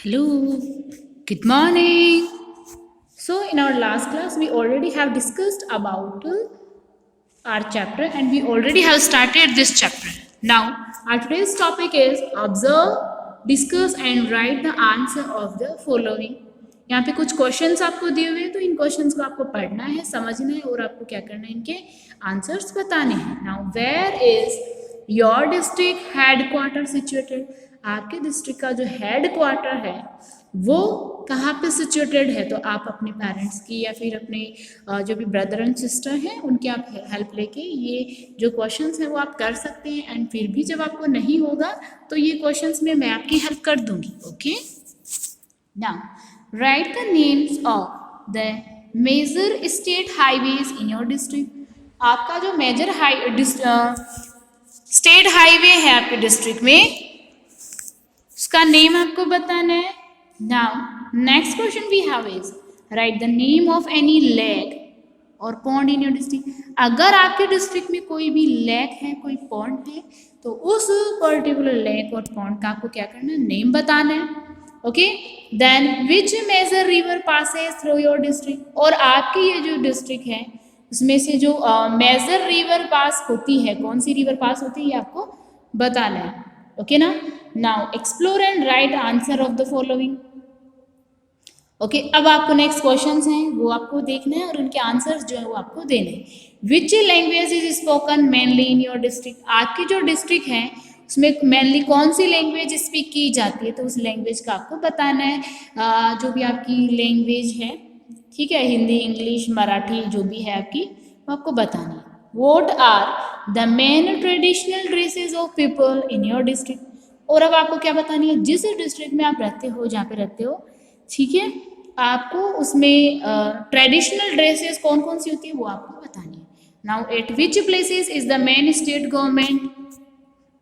Hello, good morning. So, in our last class, we already have discussed about our chapter and we already have started this chapter. Now, our today's topic is observe, discuss and write the answer of the following. यहाँ पे कुछ questions आपको दिए हुए हैं तो इन questions को आपको पढ़ना है, समझना है और आपको क्या करना है, इनके आंसर्स बताने हैं. Now where is your district headquarter situated? आपके डिस्ट्रिक्ट का जो हेड क्वार्टर है वो कहाँ पे सिचुएटेड है? तो आप अपने पेरेंट्स की या फिर अपने जो भी ब्रदर एंड सिस्टर हैं उनकी आप हेल्प लेके ये जो क्वेश्चंस हैं वो आप कर सकते हैं. एंड फिर भी जब आपको नहीं होगा तो ये क्वेश्चंस में मैं आपकी हेल्प कर दूंगी. Okay, now write the names of the major state highways in your district. आपका जो मेजर स्टेट हाईवे है आपके डिस्ट्रिक्ट में उसका नेम आपको बताना है. Now next question we have is write the name of any lake or pond in your district. अगर आपके डिस्ट्रिक्ट में कोई भी लेक है, कोई पॉन्ड है, तो उस पर्टिकुलर लेक और पॉन्ड का आपको क्या करना है, नेम बताना है. Okay, then which major river passes through your district. और आपकी ये जो डिस्ट्रिक्ट है उसमें से जो मेजर रिवर पास होती है, कौन सी रिवर पास होती है, ये आपको बताना है. ओके ना. Now explore and right answer of the following. Okay, अब आपको नेक्स्ट क्वेश्चंस हैं वो आपको देखना है और उनके आंसर्स जो है वो आपको देने हैं. Which language is spoken mainly in your district. आपकी जो डिस्ट्रिक्ट है उसमें मेनली कौन सी लैंग्वेज स्पीक की जाती है, तो उस लैंग्वेज का आपको बताना है. जो भी आपकी लैंग्वेज है, ठीक है, हिंदी, इंग्लिश, मराठी, जो भी है आपकी, वो आपको बतानी है. What are the main traditional dresses of people in your district. और अब आपको क्या बतानी है, जिस डिस्ट्रिक्ट में आप रहते हो, जहाँ पे रहते हो, ठीक है, आपको उसमें ट्रेडिशनल ड्रेसेस कौन कौन सी होती है वो आपको बतानी है. Now at which places is the main state government.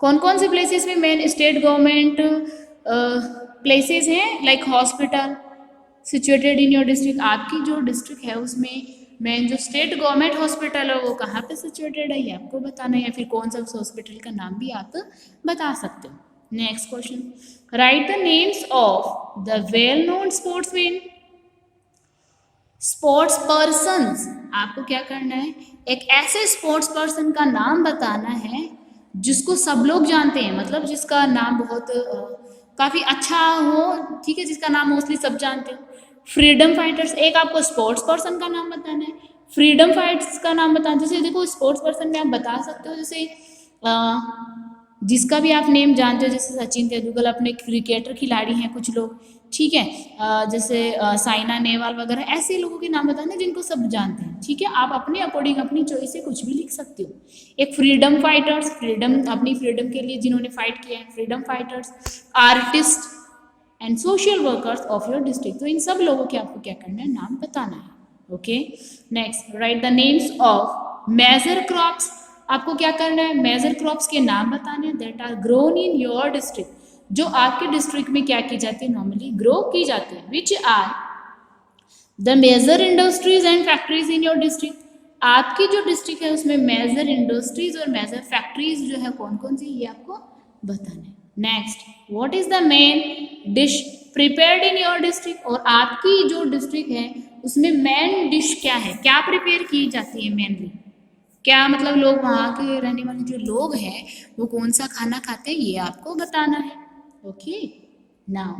कौन कौन से प्लेसेस में मेन स्टेट गवर्नमेंट प्लेसेस हैं, like hospital situated in your district. आपकी जो डिस्ट्रिक्ट है उसमें मेन जो स्टेट गवर्नमेंट हॉस्पिटल है वो कहाँ पे सिचुएटेड है, ये आपको बताना है, या फिर कौन सा उस हॉस्पिटल का नाम भी आप बता सकते हो. Next question, right the names of the well known sportsman. Sports persons, आपको क्या करना है, एक ऐसे स्पोर्ट्स पर्सन का नाम बताना है जिसको सब लोग जानते हैं, मतलब जिसका नाम बहुत काफ़ी अच्छा हो, ठीक है, जिसका नाम मोस्टली सब जानते हो. फ्रीडम फाइटर्स, एक आपको स्पोर्ट्स पर्सन का नाम बताना है. फ्रीडम फाइटर्स का नाम बताना, जैसे देखो स्पोर्ट्स पर्सन में आप बता सकते हो, जैसे जिसका भी आप नेम जानते हो, जैसे सचिन तेंदुलकर अपने क्रिकेटर खिलाड़ी हैं कुछ लोग, ठीक है, जैसे साइना नेहवाल वगैरह, ऐसे लोगों के नाम बताना जिनको सब जानते हैं. ठीक है, आप अपने अकॉर्डिंग अपनी चॉइस से कुछ भी लिख सकते हो. एक फ्रीडम फाइटर्स, फ्रीडम, अपनी फ्रीडम के लिए जिन्होंने फाइट किया है, freedom fighters. Artist and social workers of your district. तो इन सब लोगों के आपको क्या करना है, नाम बताना है. Okay, next write the names of major crops. आपको क्या करना है, मेजर क्रॉप्स के नाम बताने हैं that are grown in your district, जो आपके डिस्ट्रिक्ट में क्या की जाती है, नॉर्मली ग्रो की जाती है. Which are the major industries and factories in your district. आपकी जो डिस्ट्रिक्ट है उसमें मेजर इंडस्ट्रीज और मेजर फैक्ट्रीज जो है कौन कौन सी, ये आपको बताना है. Next, what is the main dish prepared in your district. और आपकी जो डिस्ट्रिक्ट है उसमें मेन डिश क्या है, क्या प्रिपेयर की जाती है मेनली, क्या मतलब लोग वहाँ के रहने वाले जो लोग हैं वो कौन सा खाना खाते हैं, ये आपको बताना है. Okay, now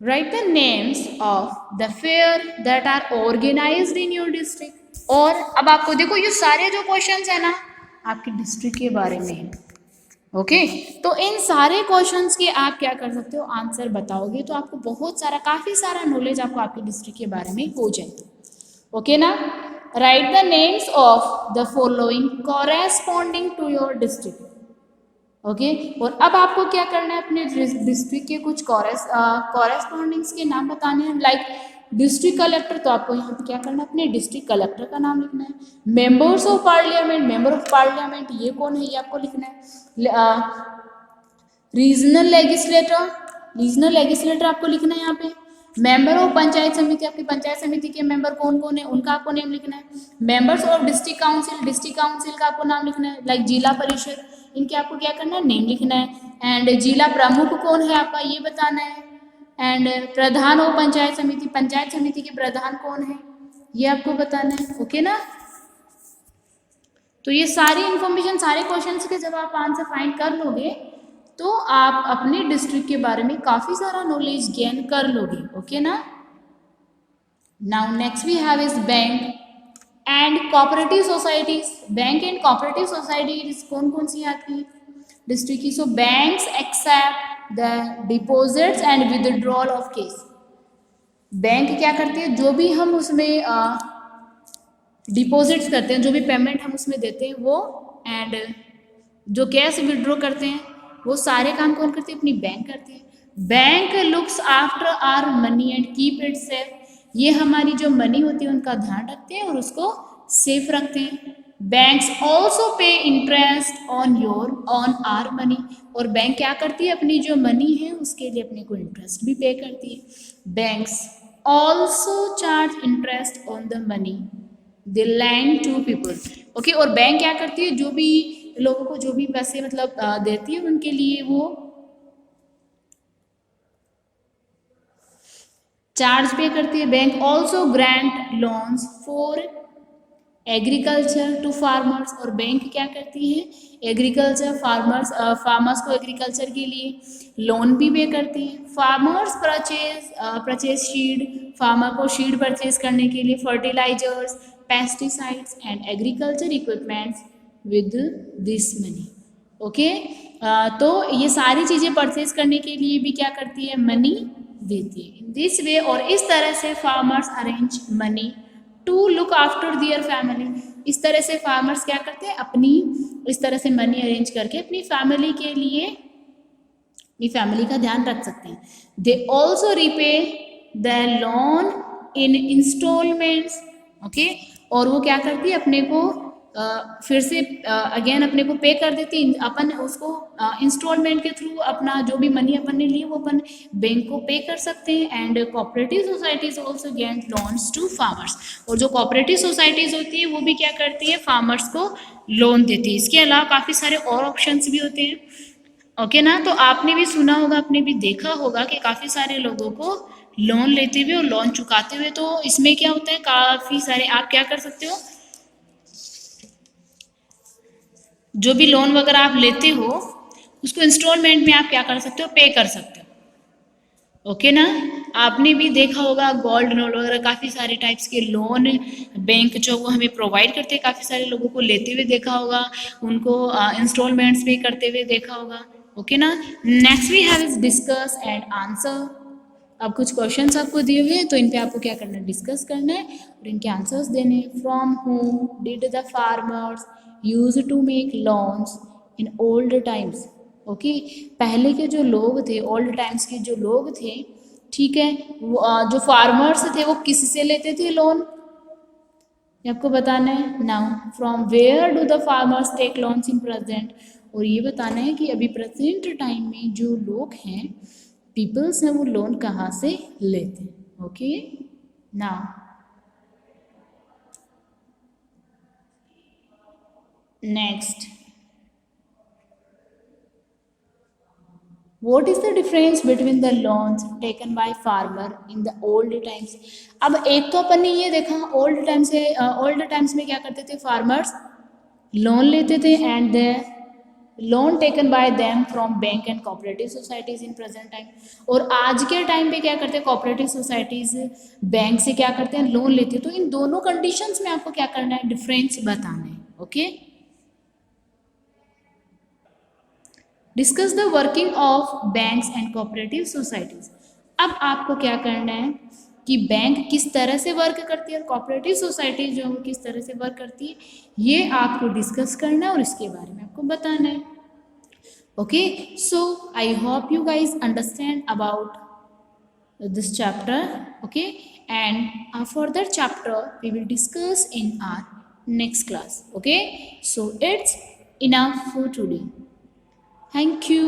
write the names of the fair that are organised in your district. और अब आपको देखो ये सारे जो क्वेश्चंस है ना आपके डिस्ट्रिक्ट के बारे में है. ओके, तो इन सारे क्वेश्चंस के आप क्या कर सकते हो, आंसर बताओगे तो आपको बहुत सारा, काफ़ी सारा नॉलेज आपको आपके डिस्ट्रिक्ट के बारे में हो जाएगा. ओके ना. Write the names of the following corresponding to your district. Okay, और अब आपको क्या करना है, अपने डिस्ट्रिक्ट के कुछ कॉरेस्पॉन्डिंग्स के नाम बताने हैं. लाइक डिस्ट्रिक्ट कलेक्टर, तो आपको यहाँ पे क्या करना है, अपने डिस्ट्रिक्ट कलेक्टर का नाम लिखना है. Members of parliament, member of parliament ये कौन है, ये आपको लिखना है. रीजनल लेजिस्लेटर, रीजनल लेजिस्लेटर आपको लिखना है यहाँ पे. मेंबर ऑफ पंचायत समिति, आपकी पंचायत समिति के मेंबर कौन कौन है उनका आपको नेम लिखना है। मेंबर्स ऑफ डिस्ट्रिक्ट काउंसिल का आपको नाम लिखना है, लाइक जिला परिषद, इनके आपको क्या करना है, नेम लिखना है। एंड जिला प्रमुख कौन है आपका ये बताना है। एंड प्रधान ऑफ पंचायत समिति के प्रधान कौन है ये आपको बताना है। ओके ना, तो ये सारी इंफॉर्मेशन, सारे क्वेश्चंस के जब आप आंसर फाइंड कर लोगे तो आप अपने डिस्ट्रिक्ट के बारे में काफी सारा नॉलेज गेन कर लोगे। ओके ना। Now next we have is bank and cooperative societies. Bank and cooperative societies कौन कौन सी आपकी डिस्ट्रिक्ट की। So banks accept the deposits and withdrawal of cash. Bank क्या करती है, जो भी हम उसमें डिपॉजिट्स करते हैं, जो भी पेमेंट हम उसमें देते हैं वो, एंड जो कैश विड्रॉ करते हैं वो सारे काम कौन करते हैं, अपनी बैंक करती है। Bank looks after our money and keep it safe. ये हमारी जो मनी होती है उनका ध्यान रखते हैं और उसको सेफ रखते हैं। Banks also pay interest on our money. और बैंक क्या करती है, अपनी जो मनी है उसके लिए अपने को इंटरेस्ट भी पे करती है। Banks also charge interest on the money they lend to people. Okay, और बैंक क्या करती है, जो भी लोगों को जो भी पैसे मतलब देती है उनके लिए वो चार्ज पे करती है। Bank also grant loans for agriculture to farmers. और बैंक क्या करती है, एग्रीकल्चर फार्मर्स को एग्रीकल्चर के लिए लोन भी पे करती है। फार्मर्स परचेज सीड, फार्मर को सीड परचेज करने के लिए, fertilisers, pesticides and agriculture equipments with this money. Okay, तो ये सारी चीज़ें परचेज करने के लिए भी क्या करती है, मनी देती है। इन दिस वे, और इस तरह से farmers arrange money to look after their family. इस तरह से फार्मर्स क्या करते हैं, अपनी इस तरह से मनी अरेंज करके अपनी फैमिली के लिए, अपनी फैमिली का ध्यान रख सकते हैं। They also repay the loan in instalments. Okay, और वो क्या करती है, अपने को फिर से अगेन अपने को पे कर देती है। अपन उसको इंस्टॉलमेंट के थ्रू अपना जो भी मनी अपन ने लिए वो अपन बैंक को पे कर सकते हैं। And cooperative societies also grant loans to farmers. और जो कोऑपरेटिव सोसाइटीज होती है वो भी क्या करती है, फार्मर्स को लोन देती है। इसके अलावा काफ़ी सारे और ऑप्शंस भी होते हैं। ओके ना, तो आपने भी सुना होगा, आपने भी देखा होगा कि काफ़ी सारे लोगों को लोन लेते हुए और लोन चुकाते हुए, तो इसमें क्या होता है, काफ़ी सारे आप क्या कर सकते हो, जो भी लोन वगैरह आप लेते हो उसको इंस्टॉलमेंट में आप क्या कर सकते हो, पे कर सकते हो। ओके ना, आपने भी देखा होगा गोल्ड लोन वगैरह काफ़ी सारे टाइप्स के लोन बैंक जो वो हमें प्रोवाइड करते हैं, काफ़ी सारे लोगों को लेते हुए देखा होगा, उनको इंस्टॉलमेंट्स पे करते हुए देखा होगा। ओके ना, next we have is discuss and answer. अब कुछ क्वेश्चंस आपको दिए हुए हैं तो इन पे आपको क्या करना है, डिस्कस करना है और इनके आंसर्स देने। From whom did the farmers use to make loans in old times. Okay, पहले के जो लोग थे, ओल्ड टाइम्स के जो लोग थे, ठीक है, जो फार्मर्स थे वो किससे लेते थे लोन, ये आपको बताना है। Now from where do the farmers take loans in present. और ये बताना है कि अभी प्रेजेंट टाइम में जो लोग हैं, पीपल्स हैं, वो लोन कहाँ से लेते हैं। Okay, now next, What is the difference between the loans taken by farmer in the old times? अब एक तो अपन ने ये देखा ओल्ड टाइम्स में क्या करते थे, फार्मर्स लोन लेते थे and the loan taken by them from bank and cooperative societies in present time. और आज के टाइम पे क्या करते हैं, कोऑपरेटिव सोसाइटीज बैंक से क्या करते हैं, लोन लेते हैं। तो इन दोनों कंडीशंस में आपको क्या करना है, डिफरेंस बताना है। Okay, discuss the working of banks and cooperative societies. अब आपको क्या करना है कि बैंक किस तरह से वर्क करती है और कोऑपरेटिव सोसाइटी जो है किस तरह से वर्क करती है, ये आपको डिस्कस करना है और इसके बारे में आपको बताना है। Okay, so I hope you guys understand about this chapter. Okay, and further chapter we will discuss in our next class. Okay, so it's enough for today. Thank you.